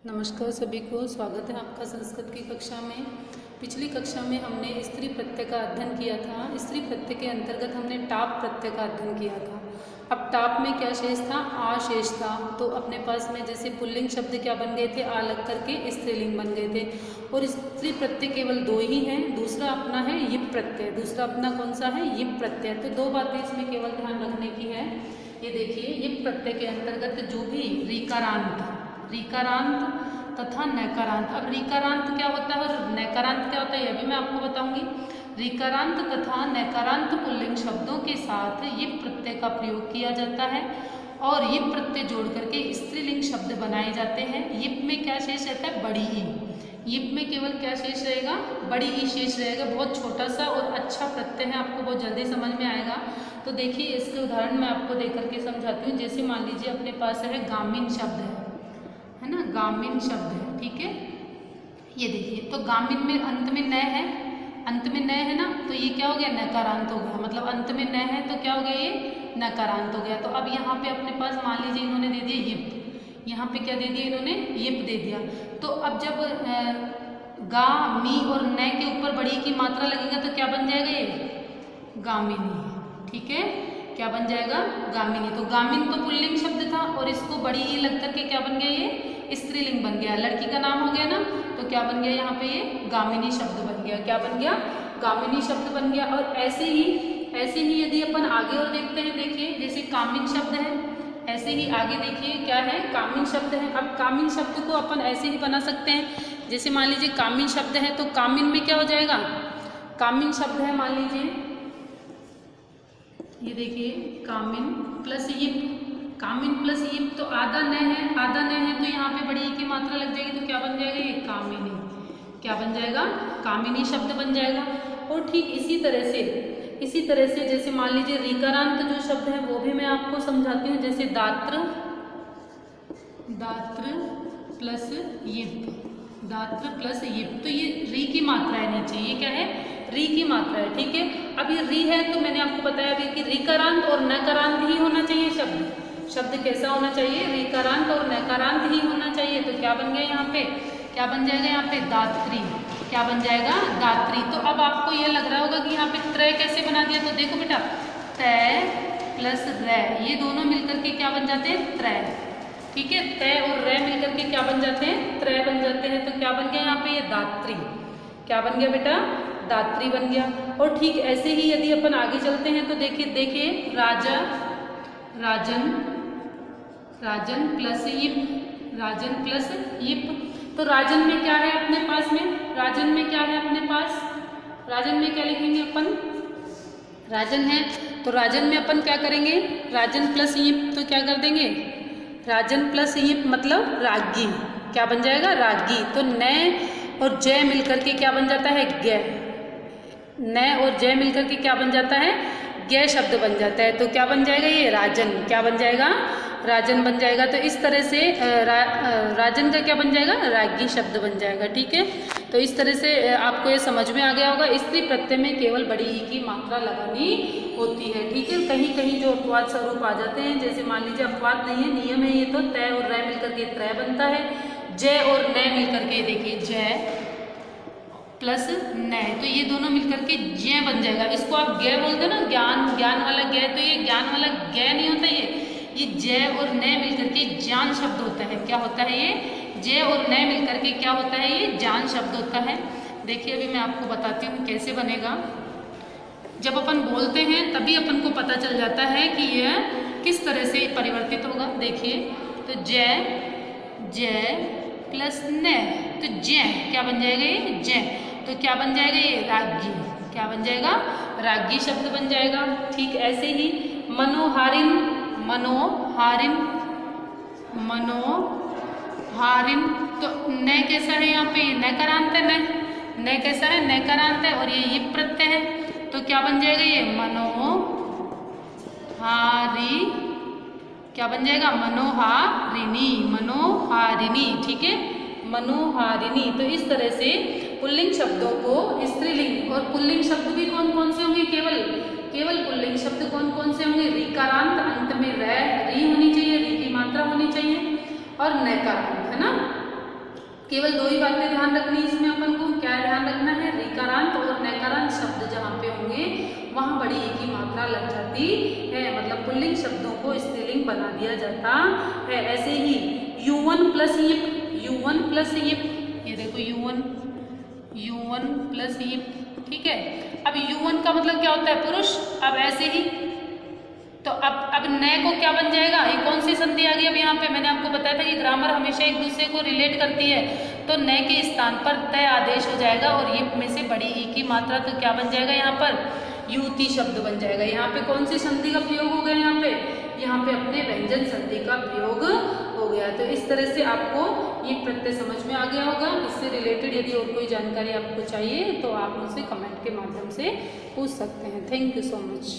नमस्कार सभी को, स्वागत है आपका संस्कृत की कक्षा में। पिछली कक्षा में हमने स्त्री प्रत्यय का अध्ययन किया था। स्त्री प्रत्यय के अंतर्गत हमने टाप प्रत्यय का अध्ययन किया था। अब टाप में क्या शेष था? आ शेष था। तो अपने पास में जैसे पुल्लिंग शब्द क्या बन गए थे? आ लग करके स्त्रीलिंग बन गए थे। और स्त्री प्रत्यय केवल दो ही हैं। दूसरा अपना है यिप प्रत्यय। दूसरा अपना कौन सा है? यिप प्रत्यय। तो दो बातें इसमें केवल ध्यान रखने की है। ये देखिए, यिप प्रत्यय के अंतर्गत जो भी रीकारांत तथा नकारांत। अब रीकारांत क्या होता है और नकारांत क्या होता है यह भी मैं आपको बताऊंगी। रीकारांत तथा नकारांत पुल्लिंग शब्दों के साथ यिप प्रत्यय का प्रयोग किया जाता है और यिप प्रत्यय जोड़ करके स्त्रीलिंग शब्द बनाए जाते हैं। यिप में क्या शेष रहता है? बड़ी ई। यिप में केवल क्या शेष रहेगा? बड़ी ई शेष रहेगा। बहुत छोटा सा और अच्छा प्रत्यय है, आपको बहुत जल्दी समझ में आएगा। तो देखिए, इसके उदाहरण मैं आपको दे करके समझाती हूँ। जैसे मान लीजिए अपने पास है गामिन शब्द है ना, गामिन शब्द है, ठीक है। ये देखिए, तो गामिन में अंत में न है, अंत में न है ना, तो ये क्या हो गया? नकारांत हो गया। मतलब अंत में न है तो क्या हो गया? ये नकारांत हो गया। तो अब यहाँ पे अपने पास मान लीजिए इन्होंने दे दिया यिप। यहाँ पे क्या दे दिया इन्होंने? यिप दे दिया। तो अब जब गा मी और न के ऊपर बड़ी की मात्रा लगेगा तो क्या बन जाएगा? ये गामिनी, ठीक है। क्या बन जाएगा? गामिनी। तो गामिन तो पुल्लिंग शब्द था और इसको बड़ी ई लग करके क्या बन गया? ये स्त्रीलिंग बन गया। लड़की का नाम हो गया ना, तो क्या बन गया? यहाँ पे ये गामिनी शब्द बन गया। क्या बन गया? गामिनी शब्द बन गया। और ऐसे ही यदि अपन आगे और देखते हैं, देखिए जैसे कामिन शब्द है, ऐसे ही आगे देखिए क्या है? कामिन शब्द है। अब कामिन शब्द को अपन ऐसे ही बना सकते हैं। जैसे मान लीजिए कामिन शब्द है तो कामिन में क्या हो जाएगा? कामिन शब्द है, मान लीजिए ये देखिए, कामिन प्लस यिप। कामिन प्लस यिप तो आधा न है, आधा न है तो यहाँ पे बड़ी ई की मात्रा लग जाएगी तो क्या बन जाएगा? ये कामिनी। क्या बन जाएगा? कामिनी शब्द बन जाएगा। और ठीक इसी तरह से जैसे मान लीजिए रीकारांत जो शब्द है वो भी मैं आपको समझाती हूँ। जैसे दात्र प्लस यिप, दात्र प्लस यिप, तो ये री की मात्रा है नीचे। ये क्या है? री की मात्रा है, ठीक है। अब ये री है तो मैंने आपको बताया अभी कि रीकारांत और नकारांत ही होना चाहिए शब्द कैसा होना चाहिए? रीकारांत और नकारांत ही होना चाहिए। तो क्या बन गया यहाँ पे? क्या बन जाएगा यहाँ पे? दात्री। क्या बन जाएगा? दात्री। तो अब आपको यह लग रहा होगा कि यहाँ पे त्रय कैसे बना दिया। तो देखो बेटा, तय प्लस रै, ये दोनों मिलकर के क्या बन जाते हैं? त्रय, ठीक है। तय और रै मिलकर के क्या बन जाते हैं? त्रय बन जाते हैं। तो क्या बन गया यहाँ पे? ये दात्री। क्या बन गया बेटा? दात्री बन गया। और ठीक ऐसे ही यदि अपन आगे चलते हैं तो देखिए राजा, राजन प्लस यिप, राजन प्लस यिप। तो राजन में क्या है अपने पास में? राजन में क्या है अपने पास? राजन में क्या लिखेंगे अपन? राजन है तो राजन में अपन क्या करेंगे? राजन प्लस यिप, तो क्या कर देंगे? राजन प्लस यिप मतलब रागी। क्या बन जाएगा? रागी। तो न और जय मिलकर के क्या बन जाता है? गे। न और जय मिलकर के क्या बन जाता है? गे शब्द बन जाता है। तो क्या बन जाएगा? ये राजन। क्या बन जाएगा? राजन बन जाएगा। तो इस तरह से राजन का क्या बन जाएगा? रागी शब्द बन जाएगा, ठीक है। तो इस तरह से आपको ये समझ में आ गया होगा। स्त्री प्रत्यय में केवल बड़ी ई की मात्रा लगानी होती है, ठीक है। कहीं कहीं जो अपवाद स्वरूप आ जाते हैं, जैसे मान लीजिए अपवाद नहीं है, नियम है ये, तो तय और रै मिलकर के त्रय बनता है। जय और न मिलकर के देखिए जय प्लस न, तो ये दोनों मिलकर के जय बन जाएगा। इसको आप गे बोलते हो ना, ज्ञान वाला गे, तो ये ज्ञान वाला गे नहीं होता। ये जय और न मिलकर के ज्ञान शब्द होता है। क्या होता है? ये जय और न मिलकर के क्या होता है? ये ज्ञान शब्द होता है। देखिए अभी मैं आपको बताती हूँ कैसे बनेगा। जब अपन बोलते हैं तभी अपन को पता चल जाता है कि यह किस तरह से परिवर्तित होगा। देखिए, तो जय प्लस न, तो जय क्या बन जाएगा? ये जय। तो क्या बन जाएगा? ये रागी। क्या बन जाएगा? रागी शब्द बन जाएगा। ठीक ऐसे ही मनोहारिन, तो न कैसा है यहाँ पे? नकारांत है। न कैसा है? नकारांत है। और ये यिप प्रत्यय है तो क्या बन जाएगा? ये मनोहारी। क्या बन जाएगा? मनोहारिणी, ठीक है। मनोहारिणी। तो इस तरह से पुल्लिंग शब्दों को स्त्रीलिंग, और पुल्लिंग शब्द भी कौन कौन से होंगे? केवल पुल्लिंग शब्द कौन कौन से होंगे? रीकारांत, अंत में री होनी चाहिए, री की मात्रा होनी चाहिए, और नकारांत, है ना। केवल दो ही बातें ध्यान रखनी है इसमें अपन को। क्या ध्यान रखना है, ऋकारांत और नकारांत शब्द जहाँ पे होंगे वहाँ बड़ी ई की मात्रा लग जाती है, मतलब पुल्लिंग शब्दों को स्त्रीलिंग बना दिया जाता है। ऐसे ही U1 प्लस इप, U1 प्लस इप, ये देखो U1 प्लस इप, ठीक है। अब U1 का मतलब क्या होता है, पुरुष। अब ऐसे ही तो अब न को क्या बन जाएगा, ये कौन सी संधि आ गई। अब यहाँ पे मैंने आपको बताया था कि ग्रामर हमेशा एक दूसरे को रिलेट करती है, तो न के स्थान पर तय आदेश हो जाएगा और ये में से बड़ी ई की मात्रा, तो क्या बन जाएगा यहाँ पर, युति शब्द बन जाएगा। यहाँ पे कौन सी संधि का प्रयोग हो गया, यहाँ पे अपने व्यंजन संधि का प्रयोग हो गया। तो इस तरह से आपको ये प्रत्यय समझ में आ गया होगा। इससे रिलेटेड यदि और कोई जानकारी आपको चाहिए तो आप मुझसे कमेंट के माध्यम से पूछ सकते हैं। Thank you so much.